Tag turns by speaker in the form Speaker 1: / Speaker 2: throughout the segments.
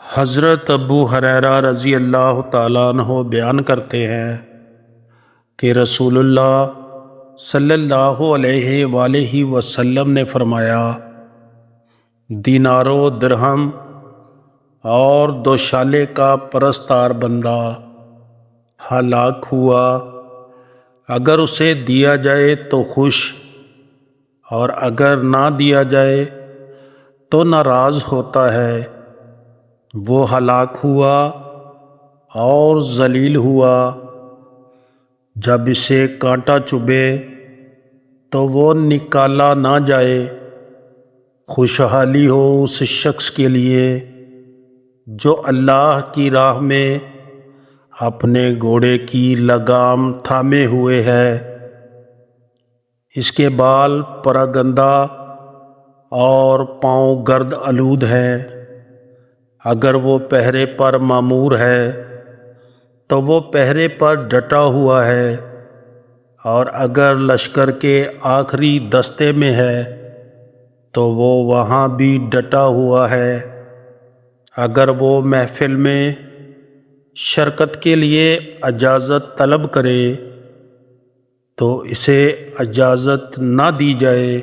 Speaker 1: حضرت ابو ہریرہ رضی اللہ تعالیٰ عنہ بیان کرتے ہیں کہ رسول اللہ صلی اللہ علیہ وآلہ وسلم نے فرمایا، دینار و درہم اور دوشالے کا پرستار بندہ ہلاک ہوا، اگر اسے دیا جائے تو خوش اور اگر نہ دیا جائے تو ناراض ہوتا ہے۔ وہ ہلاک ہوا اور ذلیل ہوا، جب اسے کانٹا چبھے تو وہ نکالا نہ جائے۔ خوشحالی ہو اس شخص کے لیے جو اللہ کی راہ میں اپنے گھوڑے کی لگام تھامے ہوئے ہے، اس کے بال پراگندہ اور پاؤں گرد آلود ہیں۔ اگر وہ پہرے پر مامور ہے تو وہ پہرے پر ڈٹا ہوا ہے، اور اگر لشکر کے آخری دستے میں ہے تو وہ وہاں بھی ڈٹا ہوا ہے۔ اگر وہ محفل میں شرکت کے لیے اجازت طلب کرے تو اسے اجازت نہ دی جائے،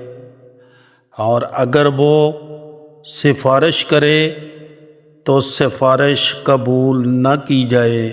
Speaker 1: اور اگر وہ سفارش کرے تو سفارش قبول نہ کی جائے۔